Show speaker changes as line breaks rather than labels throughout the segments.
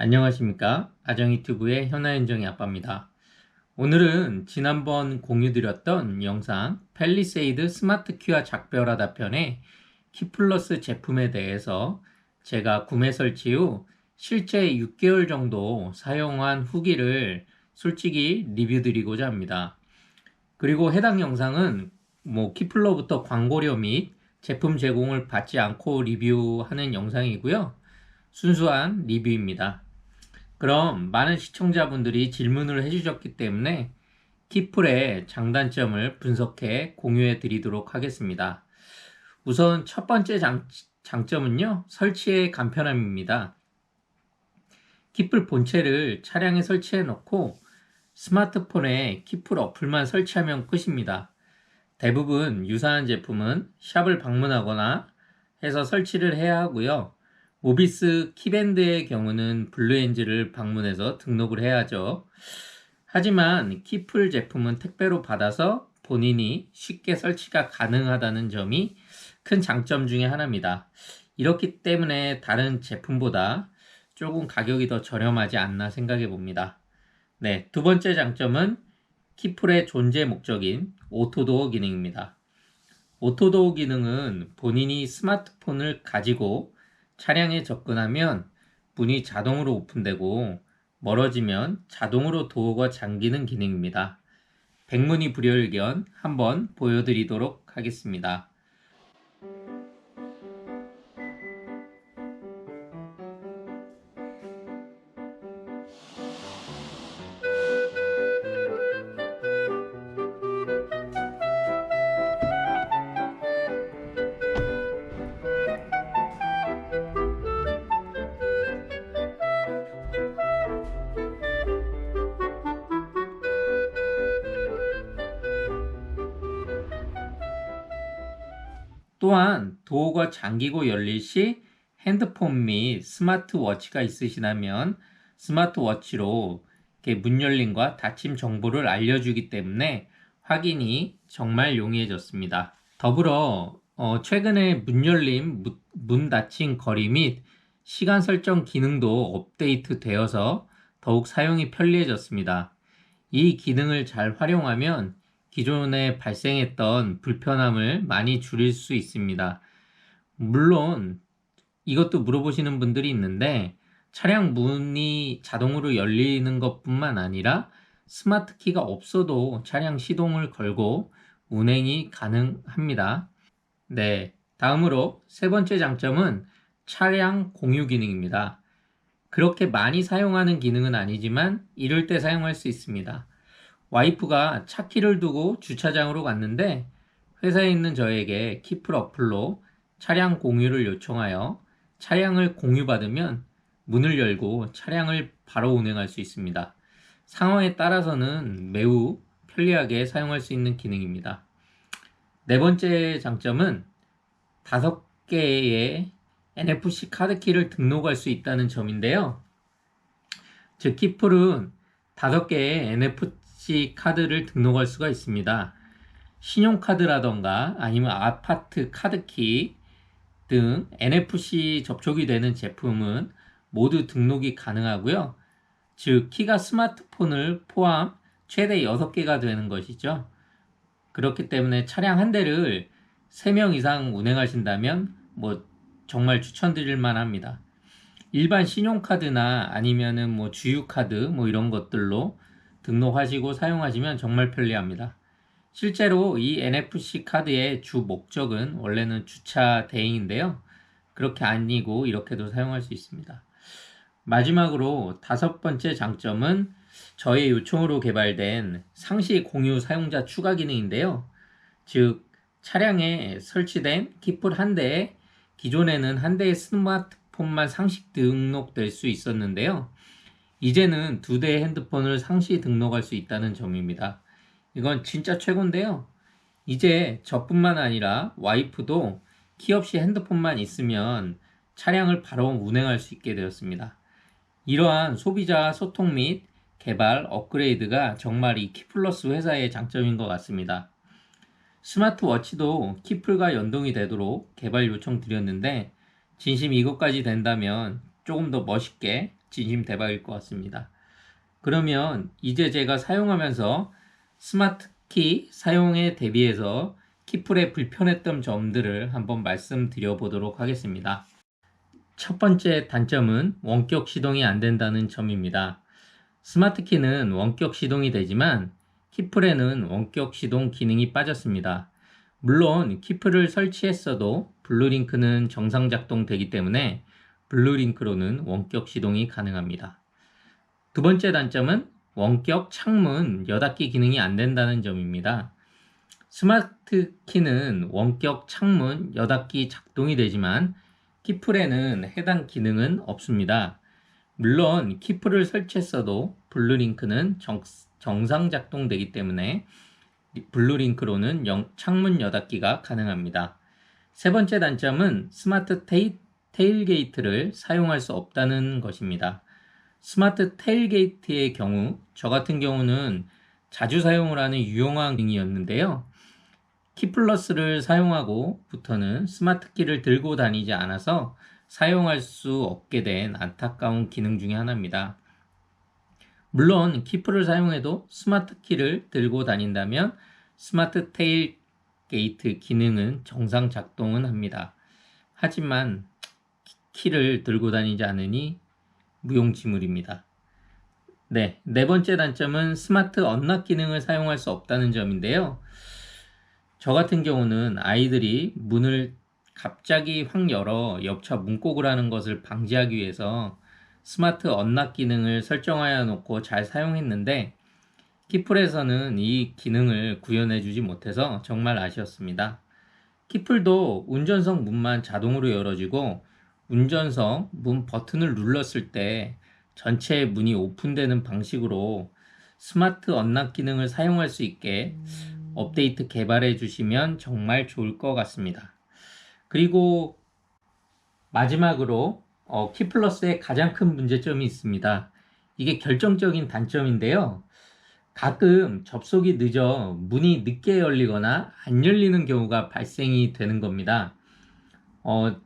안녕하십니까? 아정이튜브의 현아현정이 아빠입니다. 오늘은 지난번 공유드렸던 영상 펠리세이드 스마트 큐어 작별하다 편의 키플러스 제품에 대해서 제가 구매 설치 후 실제 6개월 정도 사용한 후기를 솔직히 리뷰 드리고자 합니다. 그리고 해당 영상은 키플러부터 광고료 및 제품 제공을 받지 않고 리뷰하는 영상이고요. 순수한 리뷰입니다. 그럼 많은 시청자분들이 질문을 해주셨기 때문에 키플의 장단점을 분석해 공유해 드리도록 하겠습니다. 우선 첫 번째 장점은요, 설치의 간편함입니다. 키플 본체를 차량에 설치해 놓고 스마트폰에 키플 어플만 설치하면 끝입니다. 대부분 유사한 제품은 샵을 방문하거나 해서 설치를 해야 하고요. 모비스 키밴드의 경우는 블루엔즈를 방문해서 등록을 해야죠. 하지만 키플 제품은 택배로 받아서 본인이 쉽게 설치가 가능하다는 점이 큰 장점 중에 하나입니다. 이렇기 때문에 다른 제품보다 조금 가격이 더 저렴하지 않나 생각해 봅니다. 네, 두 번째 장점은 키플의 존재 목적인 오토도어 기능입니다. 오토도어 기능은 본인이 스마트폰을 가지고 차량에 접근하면 문이 자동으로 오픈되고 멀어지면 자동으로 도어가 잠기는 기능입니다. 백문이 불여일견 한번 보여드리도록 하겠습니다. 또한 도어가 잠기고 열릴 시 핸드폰 및 스마트워치가 있으시다면 스마트워치로 이렇게 문 열림과 닫힘 정보를 알려주기 때문에 확인이 정말 용이해졌습니다. 더불어 최근에 문 열림, 문 닫힘 거리 및 시간 설정 기능도 업데이트 되어서 더욱 사용이 편리해졌습니다. 이 기능을 잘 활용하면 기존에 발생했던 불편함을 많이 줄일 수 있습니다. 물론 이것도 물어보시는 분들이 있는데 차량 문이 자동으로 열리는 것뿐만 아니라 스마트 키가 없어도 차량 시동을 걸고 운행이 가능합니다. 네, 다음으로 세 번째 장점은 차량 공유 기능입니다. 그렇게 많이 사용하는 기능은 아니지만 이럴 때 사용할 수 있습니다. 와이프가 차 키를 두고 주차장으로 갔는데 회사에 있는 저에게 키플 어플로 차량 공유를 요청하여 차량을 공유받으면 문을 열고 차량을 바로 운행할 수 있습니다. 상황에 따라서는 매우 편리하게 사용할 수 있는 기능입니다. 네 번째 장점은 5개의 NFC 카드키를 등록할 수 있다는 점인데요. 즉 키플은 5개의 NFC 카드를 등록할 수가 있습니다. 신용카드라던가 아니면 아파트 카드키 등 NFC 접촉이 되는 제품은 모두 등록이 가능하고요. 즉 키가 스마트폰을 포함 최대 6개가 되는 것이죠. 그렇기 때문에 차량 한 대를 3명 이상 운행하신다면 정말 추천드릴 만합니다. 일반 신용카드나 아니면은 주유카드 이런 것들로 등록하시고 사용하시면 정말 편리합니다. 실제로 이 NFC 카드의 주 목적은 원래는 주차 대행인데요. 그렇게 아니고 이렇게도 사용할 수 있습니다. 마지막으로 5번째 장점은 저의 요청으로 개발된 상시 공유 사용자 추가 기능인데요. 즉 차량에 설치된 키플 한 대에 기존에는 한 대의 스마트폰만 상시 등록될 수 있었는데요. 이제는 2대의 핸드폰을 상시 등록할 수 있다는 점입니다. 이건 진짜 최고인데요. 이제 저뿐만 아니라 와이프도 키 없이 핸드폰만 있으면 차량을 바로 운행할 수 있게 되었습니다. 이러한 소비자 소통 및 개발 업그레이드가 정말 이 키플러스 회사의 장점인 것 같습니다. 스마트워치도 키플과 연동이 되도록 개발 요청 드렸는데 진심 이것까지 된다면 조금 더 멋있게 진심 대박일 것 같습니다. 그러면 이제 제가 사용하면서 스마트 키 사용에 대비해서 키풀에 불편했던 점들을 한번 말씀드려 보도록 하겠습니다. 첫 번째 단점은 원격 시동이 안 된다는 점입니다. 스마트 키는 원격 시동이 되지만 키풀에는 원격 시동 기능이 빠졌습니다. 물론 키풀을 설치했어도 블루링크는 정상 작동되기 때문에 블루링크로는 원격 시동이 가능합니다. 두 번째 단점은 원격 창문 여닫기 기능이 안 된다는 점입니다. 스마트 키는 원격 창문 여닫기 작동이 되지만 키풀에는 해당 기능은 없습니다. 물론 키풀을 설치했어도 블루링크는 정상 작동되기 때문에 블루링크로는 창문 여닫기가 가능합니다. 세 번째 단점은 스마트 테일게이트를 사용할 수 없다는 것입니다. 스마트 테일게이트의 경우 저 같은 경우는 자주 사용을 하는 유용한 기능이었는데요. 키플러스를 사용하고부터는 스마트 키를 들고 다니지 않아서 사용할 수 없게 된 안타까운 기능 중에 하나입니다. 물론 키풀을 사용해도 스마트 키를 들고 다닌다면 스마트 테일 게이트 기능은 정상 작동은 합니다. 하지만 키를 들고 다니지 않으니 무용지물입니다. 네 번째 단점은 스마트 언락 기능을 사용할 수 없다는 점인데요. 저 같은 경우는 아이들이 문을 갑자기 확 열어 옆차 문콕을 하는 것을 방지하기 위해서 스마트 언락 기능을 설정하여 놓고 잘 사용했는데 키풀에서는 이 기능을 구현해 주지 못해서 정말 아쉬웠습니다. 키풀도 운전석 문만 자동으로 열어지고 운전석 문 버튼을 눌렀을 때 전체 문이 오픈되는 방식으로 스마트 언락 기능을 사용할 수 있게 업데이트 개발해 주시면 정말 좋을 것 같습니다. 그리고 마지막으로 키플러스의 가장 큰 문제점이 있습니다. 이게 결정적인 단점인데요. 가끔 접속이 늦어 문이 늦게 열리거나 안 열리는 경우가 발생이 되는 겁니다.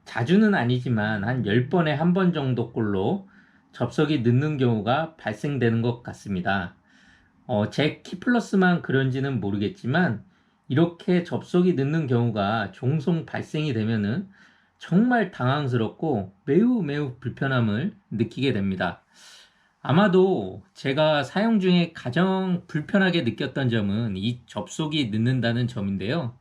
자주는 아니지만 한 10번에 한 번 정도 꼴로 접속이 늦는 경우가 발생되는 것 같습니다. 제 키플러스만 그런지는 모르겠지만 이렇게 접속이 늦는 경우가 종종 발생이 되면은 정말 당황스럽고 매우 불편함을 느끼게 됩니다. 아마도 제가 사용 중에 가장 불편하게 느꼈던 점은 이 접속이 늦는다는 점인데요.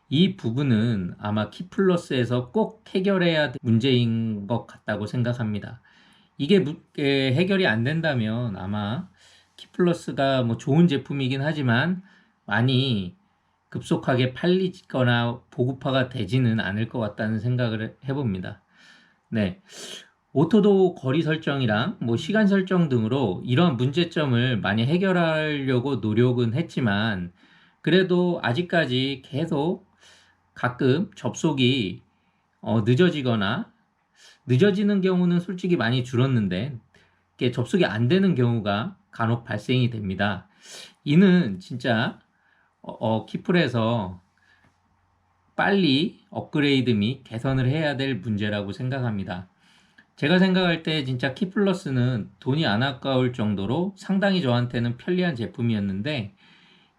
이 부분은 아마 키플러스에서 꼭 해결해야 될 문제인 것 같다고 생각합니다. 이게 해결이 안 된다면 아마 키플러스가 좋은 제품이긴 하지만 많이 급속하게 팔리거나 보급화가 되지는 않을 것 같다는 생각을 해봅니다. 네. 오토도 거리 설정이랑 시간 설정 등으로 이런 문제점을 많이 해결하려고 노력은 했지만 그래도 아직까지 계속 가끔 접속이 늦어지거나 늦어지는 경우는 솔직히 많이 줄었는데 접속이 안 되는 경우가 간혹 발생이 됩니다. 이는 진짜 키풀에서 빨리 업그레이드 및 개선을 해야 될 문제라고 생각합니다. 제가 생각할 때 진짜 키플러스는 돈이 안 아까울 정도로 상당히 저한테는 편리한 제품이었는데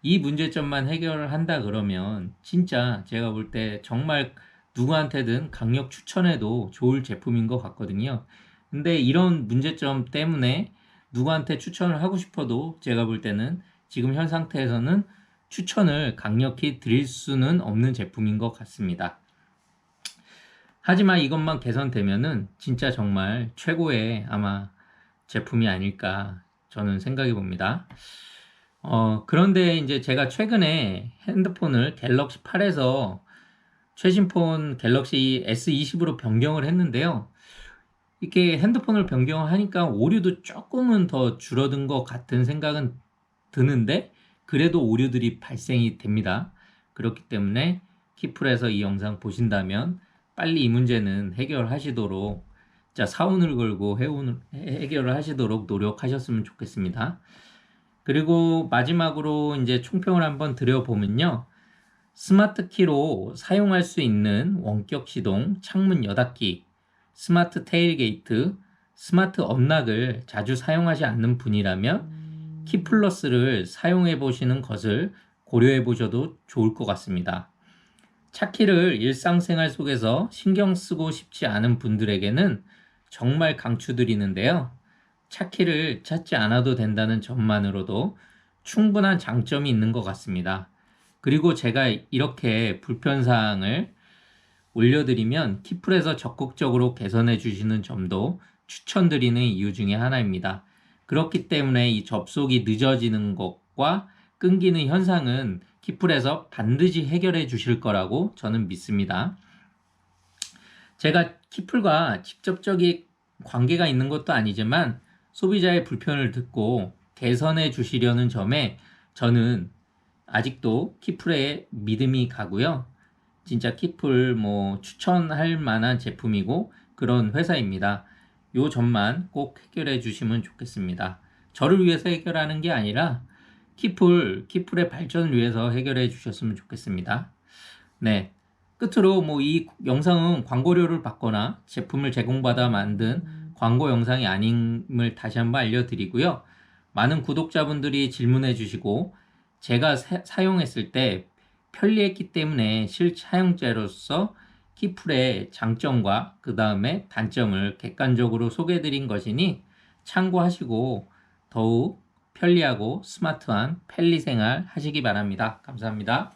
이 문제점만 해결을 한다 그러면 진짜 제가 볼 때 정말 누구한테든 강력 추천해도 좋을 제품인 것 같거든요. 근데 이런 문제점 때문에 누구한테 추천을 하고 싶어도 제가 볼 때는 지금 현 상태에서는 추천을 강력히 드릴 수는 없는 제품인 것 같습니다. 하지만 이것만 개선되면은 진짜 정말 최고의 아마 제품이 아닐까 저는 생각해 봅니다. 그런데 이제 제가 최근에 핸드폰을 갤럭시 8에서 최신 폰 갤럭시 S20으로 변경을 했는데요. 이렇게 핸드폰을 변경을 하니까 오류도 조금은 더 줄어든 것 같은 생각은 드는데 그래도 오류들이 발생이 됩니다. 그렇기 때문에 키풀에서 이 영상 보신다면 빨리 이 문제는 해결하시도록 사운을 걸고 해결을 하시도록 노력하셨으면 좋겠습니다. 그리고 마지막으로 이제 총평을 한번 드려보면요. 스마트 키로 사용할 수 있는 원격 시동, 창문 여닫기, 스마트 테일게이트, 스마트 언락을 자주 사용하지 않는 분이라면 키플러스를 사용해 보시는 것을 고려해 보셔도 좋을 것 같습니다. 차키를 일상생활 속에서 신경 쓰고 싶지 않은 분들에게는 정말 강추드리는데요. 차키를 찾지 않아도 된다는 점만으로도 충분한 장점이 있는 것 같습니다. 그리고 제가 이렇게 불편사항을 올려드리면 키플에서 적극적으로 개선해 주시는 점도 추천드리는 이유 중에 하나입니다. 그렇기 때문에 이 접속이 늦어지는 것과 끊기는 현상은 키플에서 반드시 해결해 주실 거라고 저는 믿습니다. 제가 키플과 직접적인 관계가 있는 것도 아니지만 소비자의 불편을 듣고 개선해 주시려는 점에 저는 아직도 키플에 믿음이 가고요. 진짜 키플 추천할 만한 제품이고 그런 회사입니다. 요 점만 꼭 해결해 주시면 좋겠습니다. 저를 위해서 해결하는 게 아니라 키플의 발전을 위해서 해결해 주셨으면 좋겠습니다. 네. 끝으로 이 영상은 광고료를 받거나 제품을 제공받아 만든 광고 영상이 아님을 다시 한번 알려드리고요. 많은 구독자분들이 질문해 주시고 제가 사용했을 때 편리했기 때문에 실사용자로서 키플의 장점과 그 다음에 단점을 객관적으로 소개해 드린 것이니 참고하시고 더욱 편리하고 스마트한 펠리 생활 하시기 바랍니다. 감사합니다.